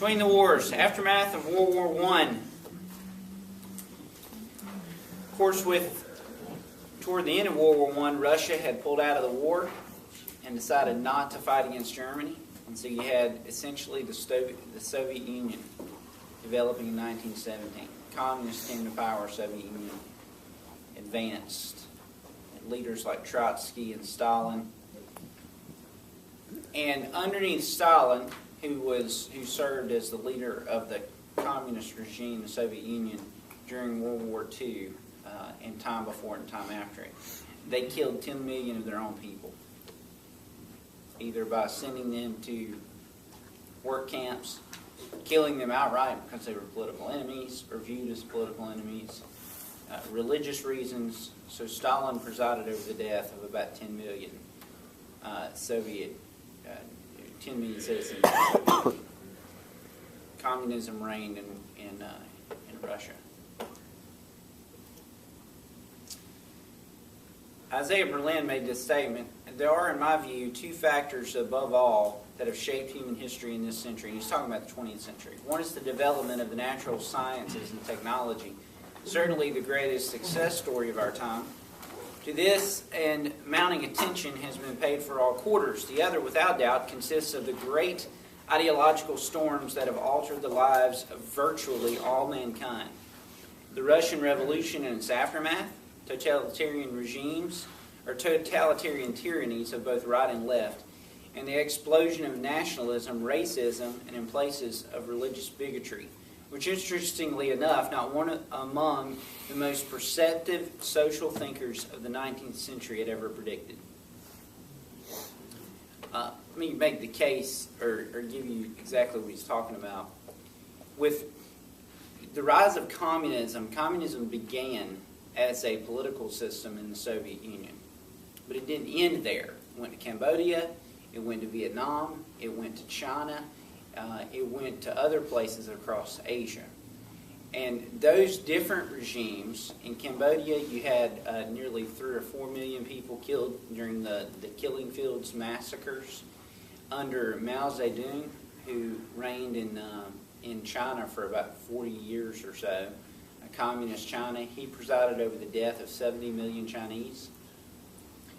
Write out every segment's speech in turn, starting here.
Between the wars, aftermath of World War I. Of course, toward the end of World War I, Russia had pulled out of the war and decided not to fight against Germany. And so you had essentially the Soviet Union developing in 1917. Communists came to power, Soviet Union advanced. Leaders like Trotsky and Stalin. And underneath Stalin, who served as the leader of the communist regime, the Soviet Union, during World War II, and time before and time after it, they killed 10 million of their own people, either by sending them to work camps, killing them outright because they were political enemies or viewed as political enemies, religious reasons. So Stalin presided over the death of about 10 million Soviet 10 million citizens. Communism reigned in Russia. Isaiah Berlin made this statement: there are, in my view, two factors above all that have shaped human history in this century. And he's talking about the 20th century. One is the development of the natural sciences and technology, certainly the greatest success story of our time. To this and mounting attention has been paid for all quarters. The other, without doubt, consists of the great ideological storms that have altered the lives of virtually all mankind. The Russian Revolution and its aftermath, totalitarian regimes, or totalitarian tyrannies of both right and left, and the explosion of nationalism, racism, and in places of religious bigotry, which, interestingly enough, not one among the most perceptive social thinkers of the 19th century had ever predicted. Let me make the case, or give you exactly what he's talking about. With the rise of communism, communism began as a political system in the Soviet Union. But it didn't end there. It went to Cambodia, it went to Vietnam, it went to China, it went to other places across Asia. And those different regimes, in Cambodia you had nearly 3 or 4 million people killed during the Killing Fields massacres under Mao Zedong, who reigned in China for about 40 years or so, communist China. He presided over the death of 70 million Chinese,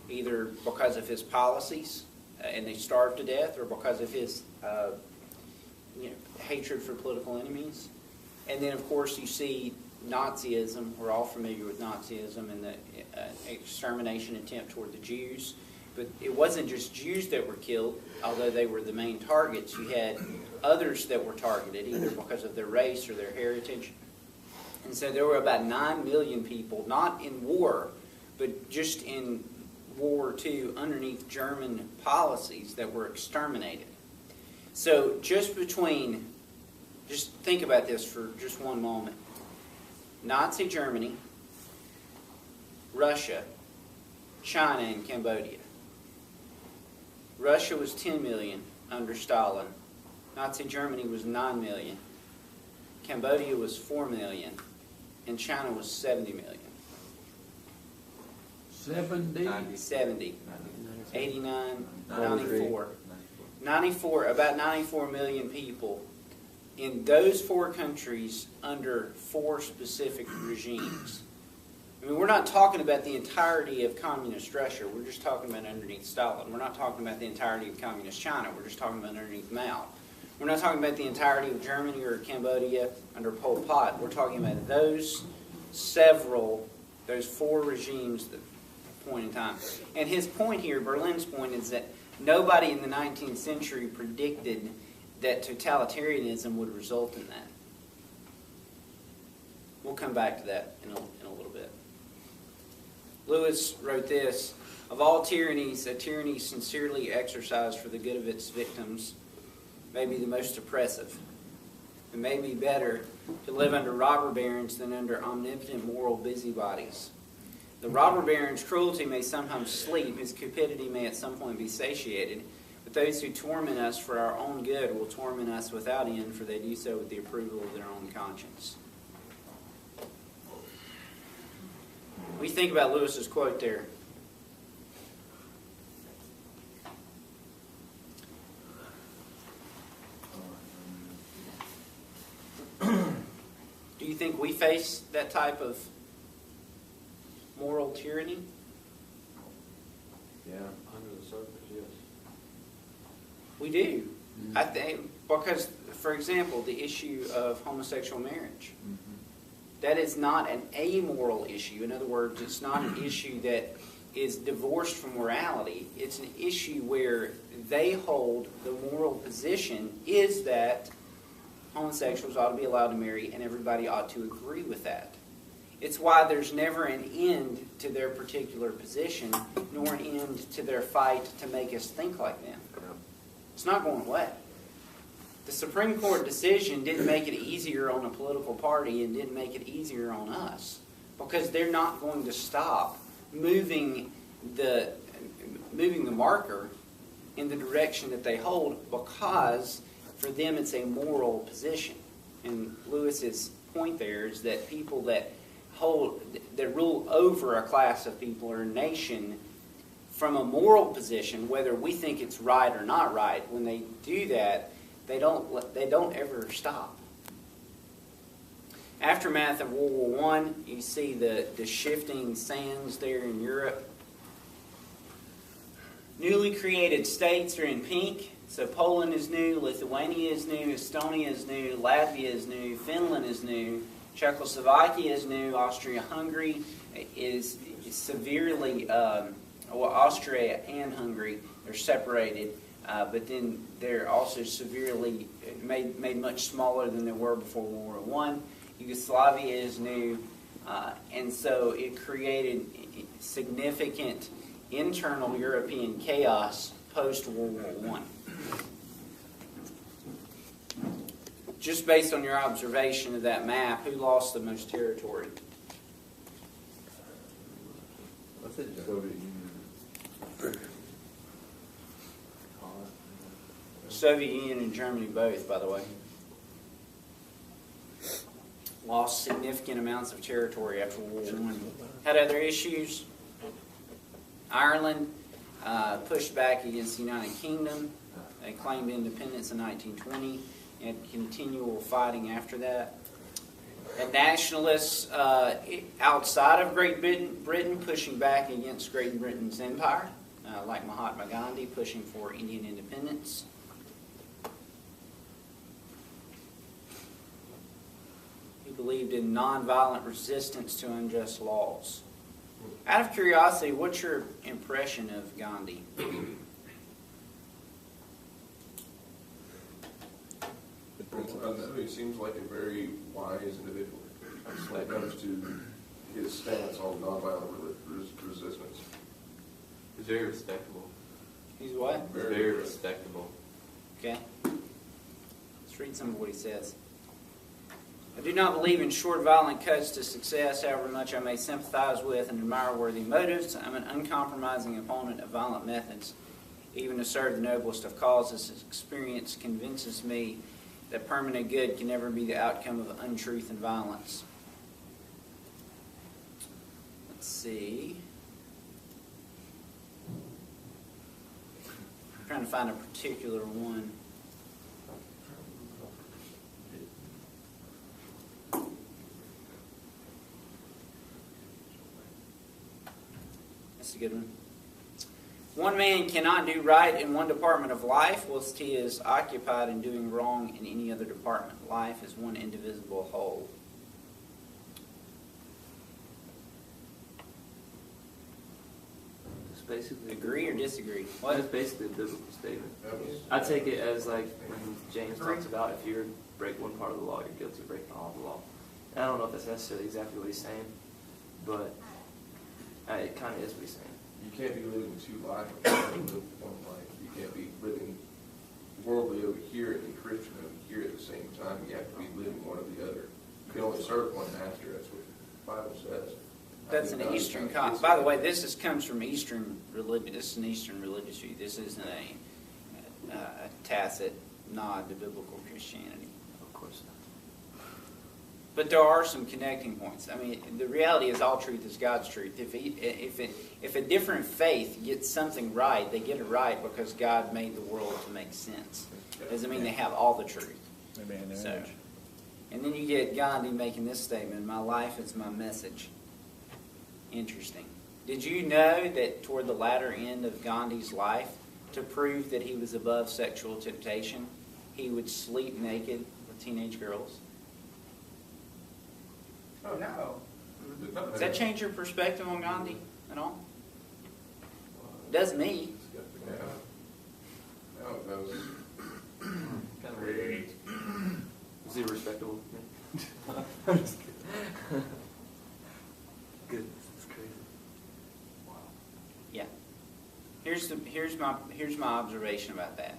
either because of his policies, and they starved to death, or because of his hatred for political enemies. And then, of course, you see Nazism. We're all familiar with Nazism and the extermination attempt toward the Jews. But it wasn't just Jews that were killed, although they were the main targets. You had others that were targeted, either because of their race or their heritage. And so there were about 9 million people, not in war, but just in World War II underneath German policies that were exterminated. So just think about this for just one moment. Nazi Germany, Russia, China, and Cambodia. Russia was 10 million under Stalin. Nazi Germany was 9 million. Cambodia was 4 million. And China was 70 million. 70. 89, 94. 94, about 94 million people in those 4 countries under 4 specific regimes. I mean, we're not talking about the entirety of communist Russia. We're just talking about underneath Stalin. We're not talking about the entirety of communist China. We're just talking about underneath Mao. We're not talking about the entirety of Germany or Cambodia under Pol Pot. We're talking about those 4 regimes at the point in time. And his point here, Berlin's point, is that nobody in the 19th century predicted that totalitarianism would result in that. We'll come back to that in a little bit. Lewis wrote this: of all tyrannies, a tyranny sincerely exercised for the good of its victims may be the most oppressive. It may be better to live under robber barons than under omnipotent moral busybodies. The robber baron's cruelty may sometimes sleep, his cupidity may at some point be satiated, but those who torment us for our own good will torment us without end, for they do so with the approval of their own conscience. We think about Lewis's quote there. think we face that type of moral tyranny? Yeah, under the surface, yes. We do. I think because, for example, the issue of homosexual marriage. That is not an amoral issue. In other words, it's not an issue that is divorced from morality. It's an issue where they hold the moral position is that homosexuals ought to be allowed to marry and everybody ought to agree with that. It's why there's never an end to their particular position, nor an end to their fight to make us think like them. It's not going away. The Supreme Court decision didn't make it easier on a political party and didn't make it easier on us, because they're not going to stop moving the marker in the direction that they hold, because for them it's a moral position. And Lewis's point there is that people that rule over a class of people or a nation from a moral position, whether we think it's right or not right, when they do that, they don't ever stop. Aftermath of World War I, you see the shifting sands there in Europe. Newly created states are in pink. So Poland is new, Lithuania is new, Estonia is new, Latvia is new, Finland is new, Czechoslovakia is new, Austria-Hungary is severely, Austria and Hungary are separated. But then they're also severely made much smaller than they were before World War I. Yugoslavia is new, and so it created significant internal European chaos post-World War I. Just based on your observation of that map, who lost the most territory? I think the Soviet Union. Soviet Union and Germany both, by the way, lost significant amounts of territory after World War I. Had other issues. Ireland pushed back against the United Kingdom. They claimed independence in 1920 and continual fighting after that. And nationalists outside of Great Britain pushing back against Great Britain's empire, like Mahatma Gandhi pushing for Indian independence. He believed in nonviolent resistance to unjust laws. Out of curiosity, what's your impression of Gandhi? He seems like a very wise individual when it comes to his stance on nonviolent resistance. He's very respectable. He's what? Very respectable. Okay. Let's read some of what he says. I do not believe in short, violent cuts to success, however much I may sympathize with and admire worthy motives. I'm an uncompromising opponent of violent methods, even to serve the noblest of causes. Experience convinces me that permanent good can never be the outcome of untruth and violence. Let's see. I'm trying to find a particular one. That's a good one. One man cannot do right in one department of life whilst he is occupied in doing wrong in any other department. Life is one indivisible whole. It's basically Agree or disagree? Well, What? it's basically a biblical statement. I take it as like when James talks about if you break one part of the law, you're guilty of breaking all of the law. And I don't know if that's necessarily exactly what he's saying, but it kind of is what he's saying. You can't be living two lives. You can't live one life. You can't be living worldly over here and Christian over here at the same time. You have to be living one or the other. You can only serve one master. That's what the Bible says. That's an Eastern concept. By the way, this comes from Eastern religion. This is an Eastern religious view. This isn't a tacit nod to biblical Christianity. Of course not. But there are some connecting points. I mean, the reality is all truth is God's truth. If a different faith gets something right, they get it right because God made the world to make sense. Doesn't mean they have all the truth. Maybe an So, image. And then you get Gandhi making this statement, "My life is my message." Interesting. Did you know that toward the latter end of Gandhi's life, to prove that he was above sexual temptation, he would sleep naked with teenage girls? Oh, no. Does that change your perspective on Gandhi at all? Does me. Yeah. No, it does. Kind of weird. Is he respectable? I'm just kidding. Good. That's crazy. Wow. Yeah. Here's my observation about that.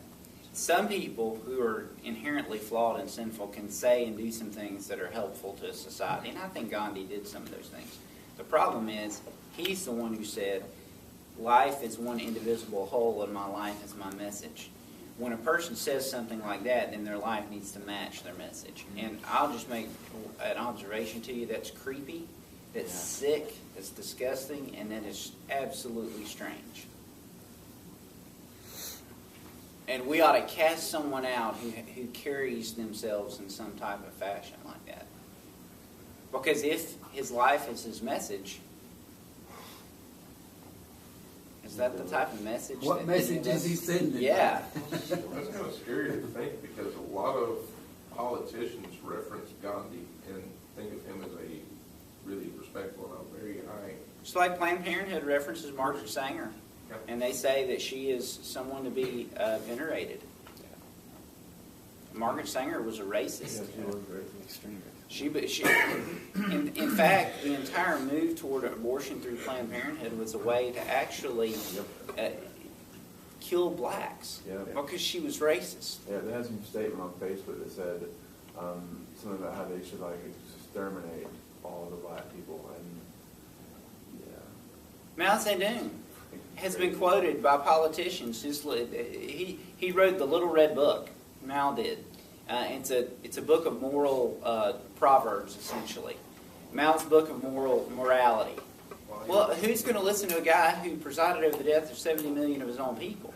Some people who are inherently flawed and sinful can say and do some things that are helpful to society, and I think Gandhi did some of those things. The problem is, he's the one who said, "Life is one indivisible whole, and my life is my message." When a person says something like that, then their life needs to match their message. And I'll just make an observation to you that's creepy, that's sick, that's disgusting, and that is absolutely strange. And we ought to cast someone out who carries themselves in some type of fashion like that. Because if his life is his message, is that the type of message? What message is he sending? Yeah. That's kind of scary to think, because a lot of politicians reference Gandhi and think of him as a really respectful and a very high. Just like Planned Parenthood references Margaret Sanger. And they say that she is someone to be venerated. Margaret Sanger was a racist. In fact, the entire move toward abortion through Planned Parenthood was a way to actually kill blacks because she was racist. Yeah, they had some statement on Facebook that said something about how they should like exterminate all the black people, and Mao Zedong has been quoted by politicians. He wrote the Little Red Book. Mao did. It's a book of moral proverbs, essentially. Mao's book of morality. Well, who's going to listen to a guy who presided over the death of 70 million of his own people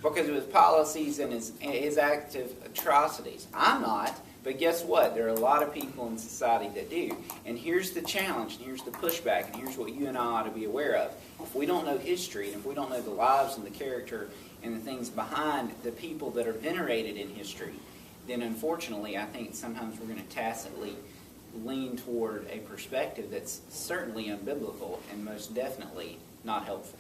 because of his policies and his active atrocities? I'm not. But guess what? There are a lot of people in society that do. And here's the challenge, and here's the pushback, and here's what you and I ought to be aware of. If we don't know history, and if we don't know the lives and the character and the things behind the people that are venerated in history, then unfortunately I think sometimes we're going to tacitly lean toward a perspective that's certainly unbiblical and most definitely not helpful.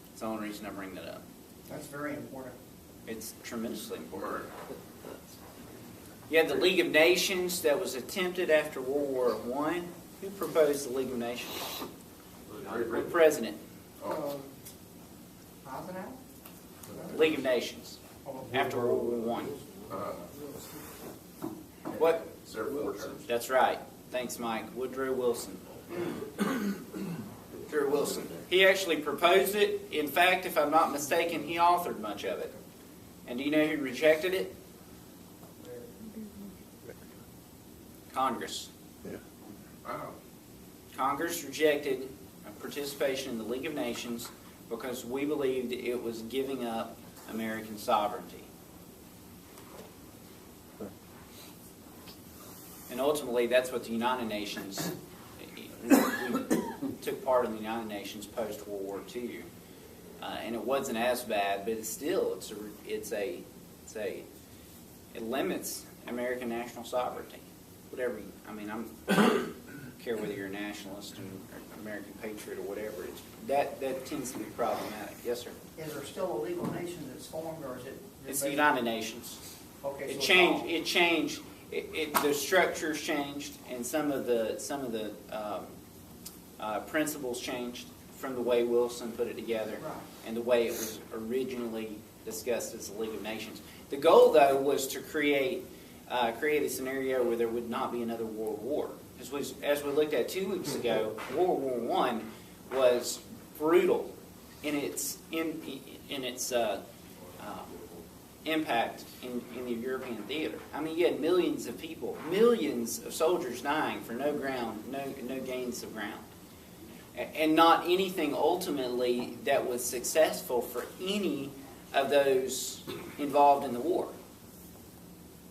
That's the only reason I bring that up. That's very important. It's tremendously important. You had the League of Nations that was attempted after World War I. Who proposed the League of Nations? What president? Eisenhower? League of Nations after World War I. What? Several terms. That's right. Thanks, Mike. Woodrow Wilson. Woodrow Wilson. He actually proposed it. In fact, if I'm not mistaken, he authored much of it. And do you know who rejected it? Congress. Wow. Congress rejected participation in the League of Nations because we believed it was giving up American sovereignty. And ultimately, that's what the United Nations, we took part in the United Nations post-World War II. And it wasn't as bad, but it's still, it limits American national sovereignty. Whatever, I don't care whether you're a nationalist or American patriot or whatever. That tends to be problematic. Yes, sir. Is there still a legal nation that's formed, or is it? It's the United Nations. Okay. It so changed. It changed. The structures changed, and some of the principles changed from the way Wilson put it together, Right. and the way it was originally discussed as the League of Nations. The goal, though, was to create a scenario where there would not be another world war. As we looked at 2 weeks ago, World War I was brutal in its impact in the European theater. I mean, you had millions of people, millions of soldiers dying for no gains of ground, and not anything ultimately that was successful for any of those involved in the war.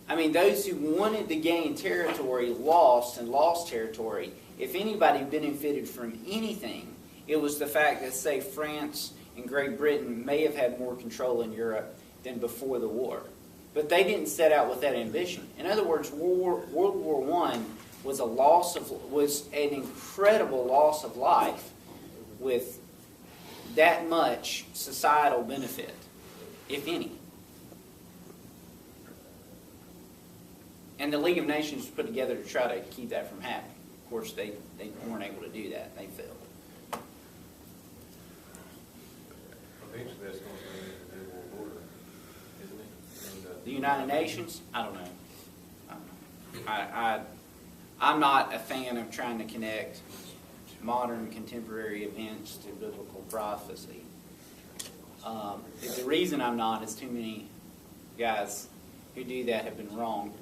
I mean, those who wanted to gain territory lost and lost territory. If anybody benefited from anything, it was the fact that, say, France and Great Britain may have had more control in Europe than before the war. But they didn't set out with that ambition. In other words, World War I was an incredible loss of life with that much societal benefit, if any. And the League of Nations was put together to try to keep that from happening. Of course, they weren't able to do that. They failed. Eventually, that's going to turn into a new world order, isn't it? And, The United Nations? I don't know. I'm not a fan of trying to connect modern contemporary events to biblical prophecy. The reason I'm not is too many guys who do that have been wrong.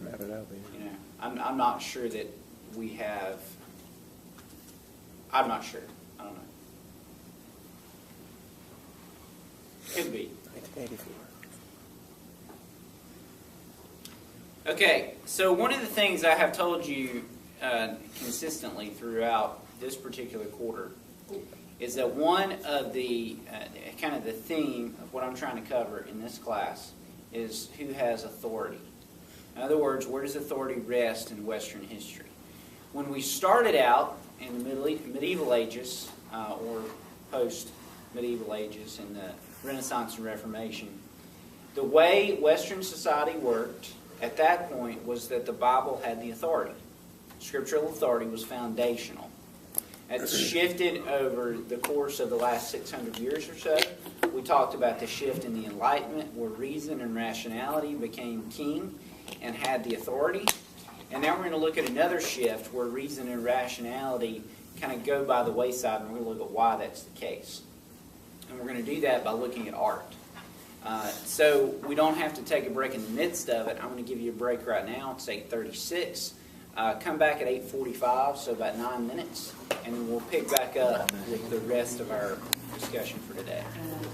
You know, I'm not sure that we have. I'm not sure. I don't know. Could be. 1984. Okay, so one of the things I have told you consistently throughout this particular quarter is that one of the kind of the theme of what I'm trying to cover in this class is who has authority. In other words, where does authority rest in Western history? When we started out in the medieval ages or post-medieval ages in the Renaissance and Reformation, the way Western society worked at that point was that the Bible had the authority. Scriptural authority was foundational. It's shifted over the course of the last 600 years or so. We talked about the shift in the Enlightenment where reason and rationality became king and had the authority. And now we're going to look at another shift where reason and rationality kind of go by the wayside, and we're going to look at why that's the case. And we're going to do that by looking at art. So we don't have to take a break in the midst of it. I'm going to give you a break right now. It's 8:36. Come back at 8:45, so about 9 minutes, and then we'll pick back up with the rest of our discussion for today.